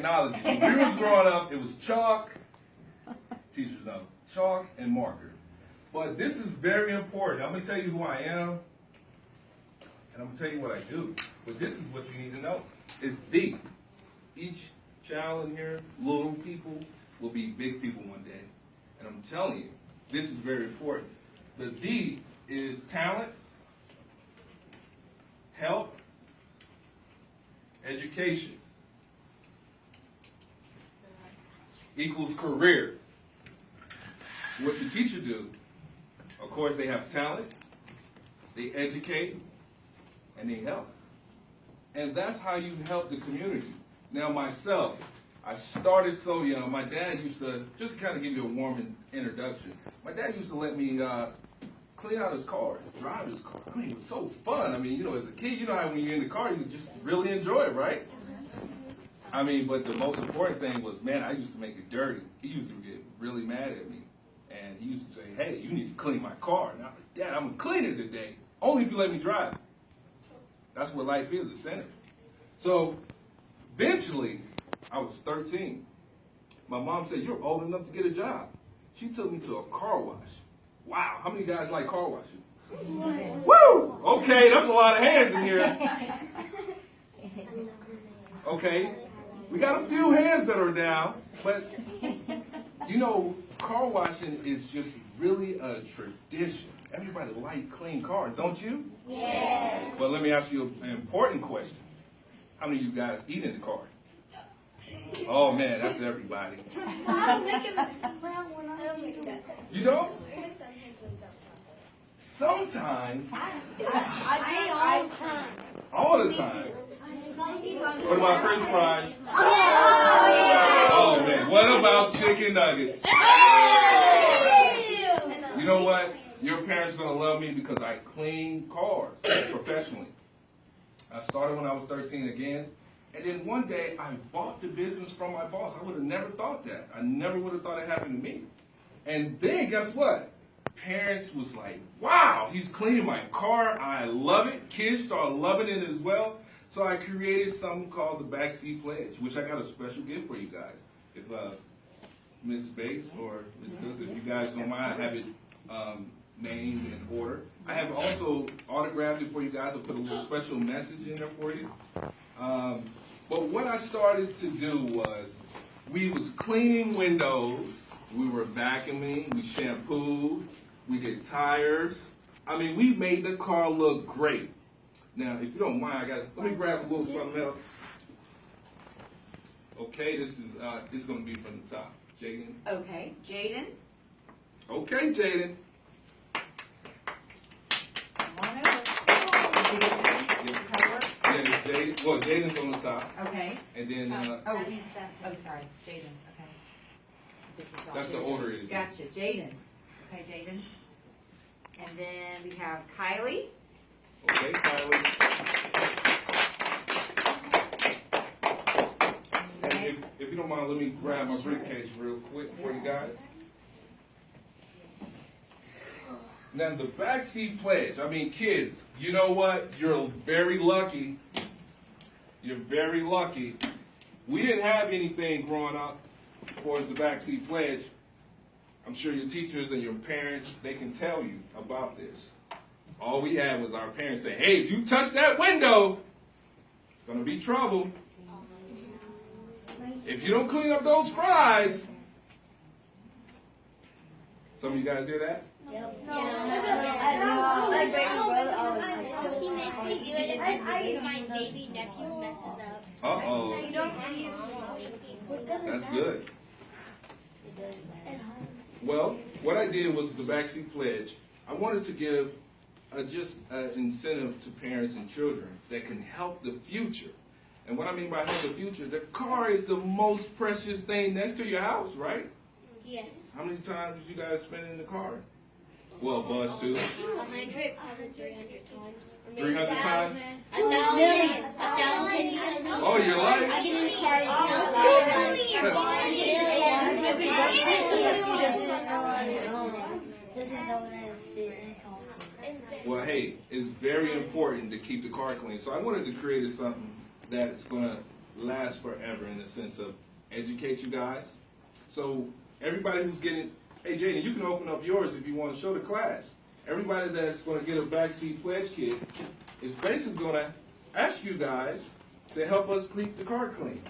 technology. When we was growing up, it was chalk. Teachers know. Chalk and marker. But this is very important. I'm going to tell you who I am, and I'm going to tell you what I do. But this is what you need to know. It's deep. Each child in here, little people, will be big people one day. And I'm telling you, this is very important. The D is talent, help, education, equals career. What the teacher do, of course, they have talent, they educate, and they help. And that's how you help the community. Now myself, I started so young. My dad used to, just to kind of give you a warm introduction, my dad used to let me clean out his car, drive his car. I mean, it was so fun. I mean, you know, as a kid, you know how when you're in the car, you just really enjoy it, right? I mean, but the most important thing was, man, I used to make it dirty. He used to get really mad at me. And he used to say, hey, you need to clean my car. And I'm like, Dad, I'm going to clean it today. Only if you let me drive. That's what life is, a senator. So eventually, I was 13. My mom said, you're old enough to get a job. She took me to a car wash. Wow, how many guys like car washes? Woo! Okay, that's a lot of hands in here. Okay, we got a few hands that are down, but you know, car washing is just really a tradition. Everybody like clean cars, don't you? Yes. Well, let me ask you an important question. How many of you guys eat in the car? Oh man, that's everybody. You don't? Sometimes. I do all the time. All the time. What about French fries? Oh man, what about chicken nuggets? You know what? Your parents are going to love me because I clean cars professionally. I started when I was 13 again. And then one day, I bought the business from my boss. I would have never thought that. I never would have thought it happened to me. And then, guess what? Parents was like, wow, he's cleaning my car. I love it. Kids started loving it as well. So I created something called the Backseat Pledge, which I got a special gift for you guys. If Ms. Bates or Ms. Cooks, if you guys don't mind, I have it named and order. I have also autographed it for you guys. I'll put a little special message in there for you. But what I started to do was, we was cleaning windows, we were vacuuming, we shampooed, we did tires. I mean, we made the car look great. Now, if you don't mind, let me grab a little something else. Okay, this is going to be from the top. Jaden. Okay, Jaden. Okay, Jaden. Come on over. Yeah, Jaden. Well, Jaden's on the top. Okay. And then. Sorry, Jaden. Okay. That's the order it is. Gotcha, Jaden. Okay, Jaden. And then we have Kylie. Okay, Kylie. And if you don't mind, let me grab my briefcase real quick for you guys. Now, the Backseat Pledge. I mean, kids, you know what? You're very lucky. You're very lucky. We didn't have anything growing up for the Backseat Pledge. I'm sure your teachers and your parents, they can tell you about this. All we had was our parents say, hey, if you touch that window, it's going to be trouble. If you don't clean up those fries. Some of you guys hear that? Yep. No. My baby nephew messes up. Uh-oh. That's good. Well, what I did was the Backseat Pledge. I wanted to give just an incentive to parents and children that can help the future. And what I mean by help the future, the car is the most precious thing next to your house, right? Yes. How many times did you guys spend in the car? Well, bus too. 100, 300 times. 300 times? 1,000. Oh, your life? I get in the car. Well, hey, it's very important to keep the car clean. So I wanted to create something that's going to last forever in the sense of educate you guys. So everybody who's getting, hey Jaden, you can open up yours if you want to show the class. Everybody that's going to get a Backseat Pledge kit is basically going to ask you guys to help us keep the car clean.